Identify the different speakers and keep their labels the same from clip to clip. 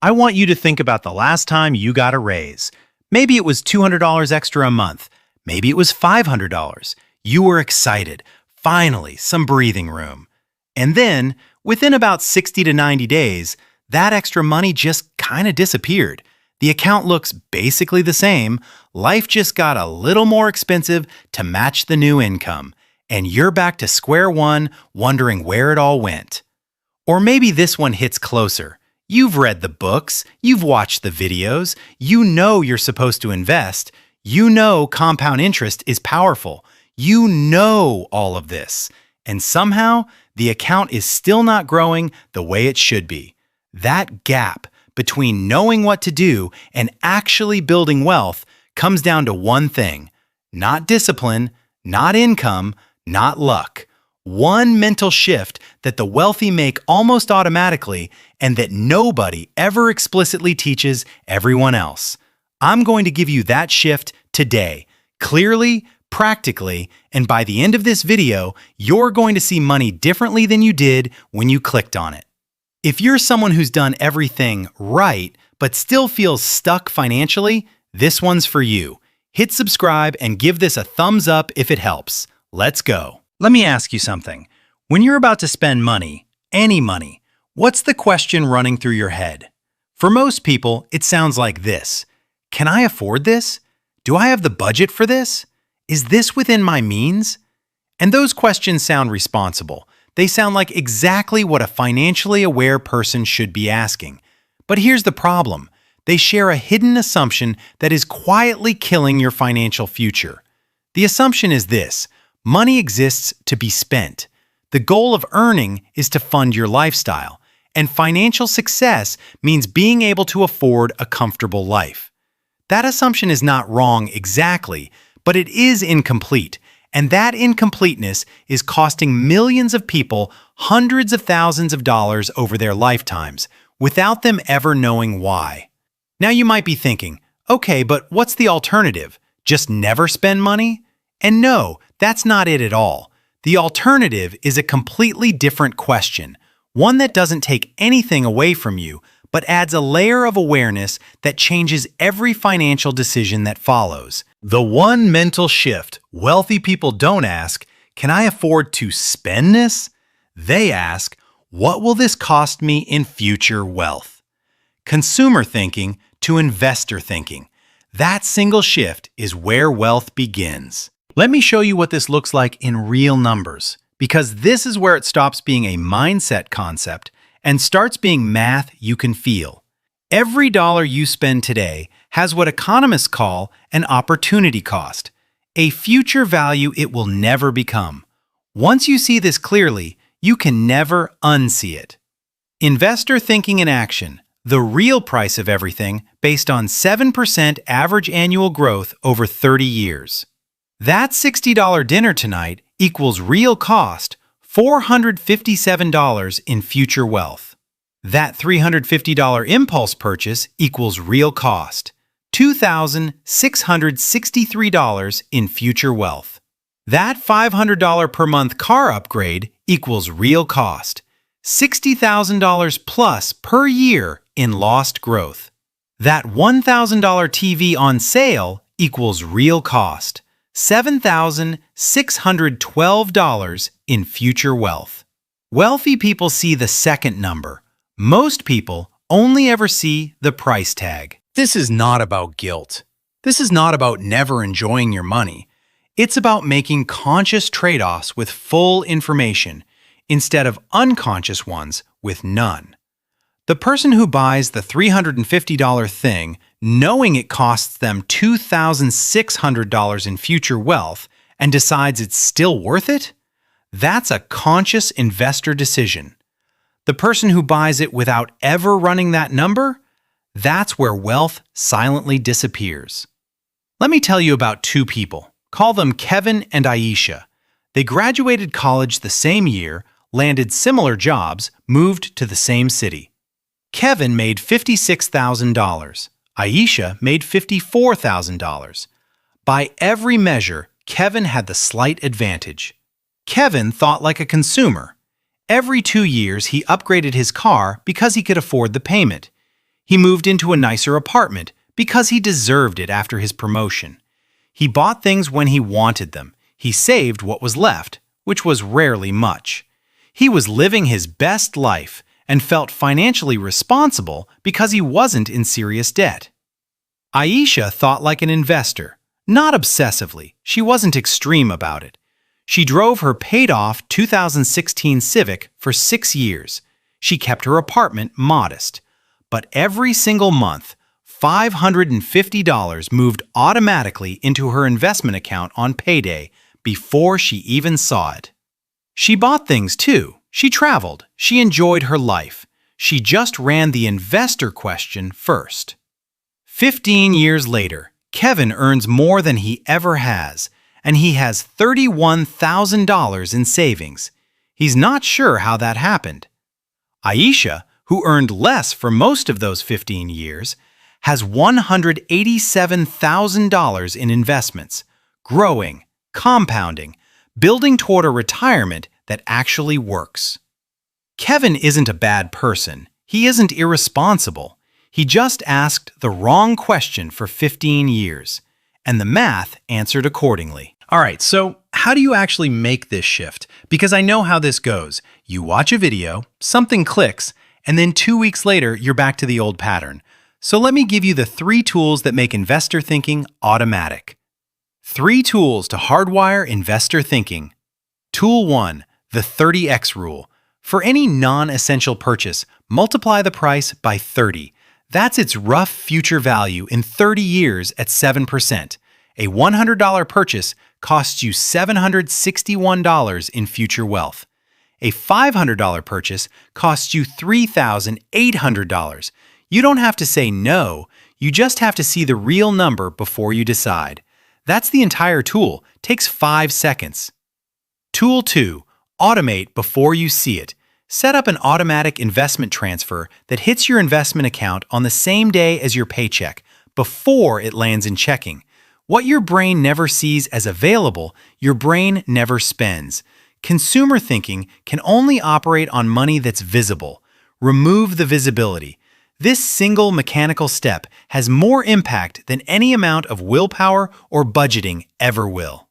Speaker 1: I want you to think about the last time you got a raise. Maybe it was $200 extra a month. Maybe it was $500. You were excited. Finally, some breathing room. And then, within about 60 to 90 days, that extra money just kind of disappeared. The account looks basically the same. Life just got a little more expensive to match the new income. And you're back to square one, wondering where it all went. Or maybe this one hits closer. You've read the books, you've watched the videos, you know you're supposed to invest, you know compound interest is powerful, you know all of this, and somehow the account is still not growing the way it should be. That gap between knowing what to do and actually building wealth comes down to one thing: not discipline, not income, not luck. One mental shift that the wealthy make almost automatically and that nobody ever explicitly teaches everyone else. I'm going to give you that shift today, clearly, practically, and by the end of this video, you're going to see money differently than you did when you clicked on it. If you're someone who's done everything right but still feels stuck financially, this one's for you. Hit subscribe and give this a thumbs up if it helps. Let's go. Let me ask you something. When you're about to spend money, any money, what's the question running through your head? For most people, it sounds like this. Can I afford this? Do I have the budget for this? Is this within my means? And those questions sound responsible. They sound like exactly what a financially aware person should be asking. But here's the problem. They share a hidden assumption that is quietly killing your financial future. The assumption is this: money exists to be spent. The goal of earning is to fund your lifestyle, and financial success means being able to afford a comfortable life. That assumption is not wrong exactly, but it is incomplete, and that incompleteness is costing millions of people hundreds of thousands of dollars over their lifetimes, without them ever knowing why. Now you might be thinking, okay, but what's the alternative? Just never spend money? And no, that's not it at all. The alternative is a completely different question, one that doesn't take anything away from you, but adds a layer of awareness that changes every financial decision that follows. The one mental shift wealthy people don't ask, can I afford to spend this? They ask, what will this cost me in future wealth? Consumer thinking to investor thinking. That single shift is where wealth begins. Let me show you what this looks like in real numbers, because this is where it stops being a mindset concept and starts being math you can feel. Every dollar you spend today has what economists call an opportunity cost, a future value it will never become. Once you see this clearly, you can never unsee it. Investor thinking in action, the real price of everything based on 7% average annual growth over 30 years. That $60 dinner tonight equals real cost $457 in future wealth. That $350 impulse purchase equals real cost $2,663 in future wealth. That $500 per month car upgrade equals real cost $60,000 plus per year in lost growth. That $1,000 TV on sale equals real cost $7,612 in future wealth. Wealthy people see the second number. Most people only ever see the price tag. This is not about guilt. This is not about never enjoying your money. It's about making conscious trade-offs with full information instead of unconscious ones with none. The person who buys the $350 thing knowing it costs them $2,600 in future wealth and decides it's still worth it? That's a conscious investor decision. The person who buys it without ever running that number? That's where wealth silently disappears. Let me tell you about two people. Call them Kevin and Aisha. They graduated college the same year, landed similar jobs, moved to the same city. Kevin made $56,000. Aisha made $54,000. By every measure, Kevin had the slight advantage. Kevin thought like a consumer. Every 2 years, he upgraded his car because he could afford the payment. He moved into a nicer apartment because he deserved it after his promotion. He bought things when he wanted them. He saved what was left, which was rarely much. He was living his best life and felt financially responsible because he wasn't in serious debt. Aisha thought like an investor, not obsessively. She wasn't extreme about it. She drove her paid-off 2016 Civic for 6 years. She kept her apartment modest. But every single month, $550 moved automatically into her investment account on payday before she even saw it. She bought things too. She traveled. She enjoyed her life. She just ran the investor question first. 15 years later, Kevin earns more than he ever has, and he has $31,000 in savings. He's not sure how that happened. Aisha, who earned less for most of those 15 years, has $187,000 in investments, growing, compounding, building toward a retirement that actually works. Kevin isn't a bad person. He isn't irresponsible. He just asked the wrong question for 15 years, and the math answered accordingly. All right, so how do you actually make this shift? Because I know how this goes. You watch a video, something clicks, and then 2 weeks later, you're back to the old pattern. So let me give you the 3 tools that make investor thinking automatic. 3 tools to hardwire investor thinking. Tool 1, the 30x rule. For any non-essential purchase, multiply the price by 30. That's its rough future value in 30 years at 7%. A $100 purchase costs you $761 in future wealth. A $500 purchase costs you $3,800. You don't have to say no, you just have to see the real number before you decide. That's the entire tool. Takes 5 seconds. Tool 2, automate before you see it. Set up an automatic investment transfer that hits your investment account on the same day as your paycheck, before it lands in checking. What your brain never sees as available, your brain never spends. Consumer thinking can only operate on money that's visible. Remove the visibility. This single mechanical step has more impact than any amount of willpower or budgeting ever will.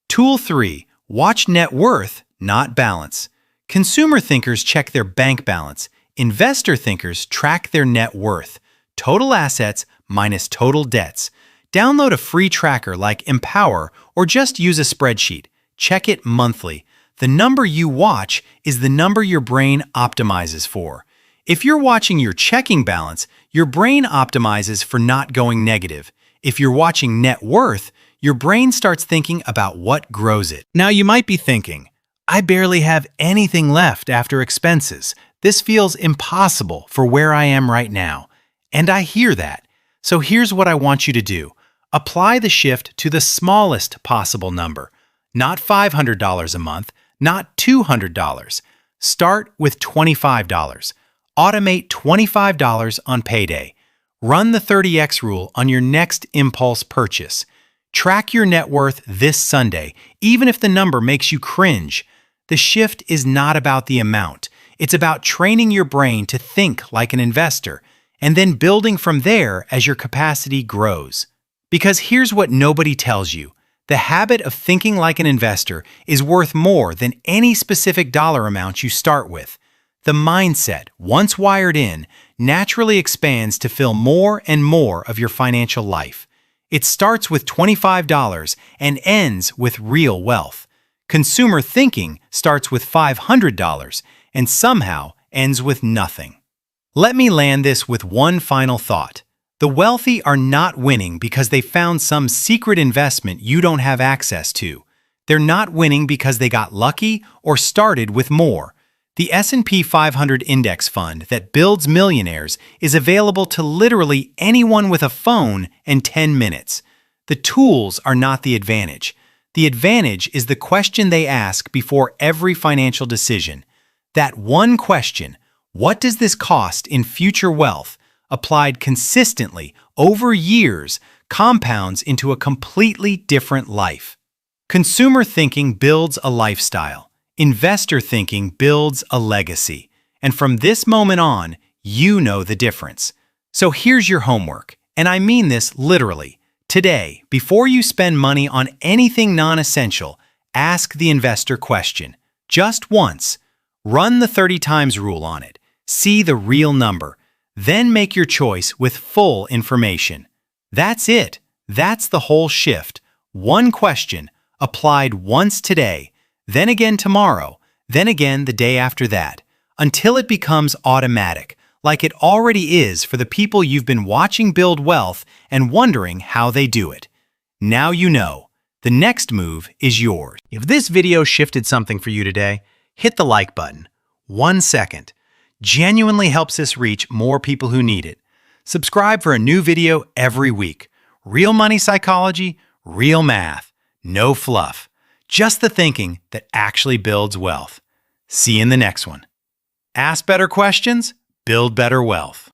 Speaker 1: Tool 3, watch net worth, not balance. Consumer thinkers check their bank balance. Investor thinkers track their net worth, total assets minus total debts. Download a free tracker like Empower or just use a spreadsheet. Check it monthly. The number you watch is the number your brain optimizes for. If you're watching your checking balance, your brain optimizes for not going negative. If you're watching net worth, your brain starts thinking about what grows it. Now you might be thinking, I barely have anything left after expenses. This feels impossible for where I am right now. And I hear that. So here's what I want you to do. Apply the shift to the smallest possible number. Not $500 a month, not $200. Start with $25. Automate $25 on payday. Run the 30x rule on your next impulse purchase. Track your net worth this Sunday, even if the number makes you cringe. The shift is not about the amount. It's about training your brain to think like an investor, and then building from there as your capacity grows. Because here's what nobody tells you. The habit of thinking like an investor is worth more than any specific dollar amount you start with. The mindset, once wired in, naturally expands to fill more and more of your financial life. It starts with $25 and ends with real wealth. Consumer thinking starts with $500 and somehow ends with nothing. Let me land this with one final thought. The wealthy are not winning because they found some secret investment you don't have access to. They're not winning because they got lucky or started with more. The S&P 500 index fund that builds millionaires is available to literally anyone with a phone in 10 minutes. The tools are not the advantage. The advantage is the question they ask before every financial decision. That one question, what does this cost in future wealth, applied consistently over years, compounds into a completely different life. Consumer thinking builds a lifestyle. Investor thinking builds a legacy. And from this moment on, you know the difference. So here's your homework, and I mean this literally. Today, before you spend money on anything non-essential, ask the investor question. Just once. Run the 30 times rule on it. See the real number. Then make your choice with full information. That's it. That's the whole shift. One question, applied once today, then again tomorrow, then again the day after that, until it becomes automatic, like it already is for the people you've been watching build wealth and wondering how they do it. Now you know. The next move is yours. If this video shifted something for you today, hit the like button. 1 second. Genuinely helps us reach more people who need it. Subscribe for a new video every week. Real money psychology, real math, no fluff. Just the thinking that actually builds wealth. See you in the next one. Ask better questions, build better wealth.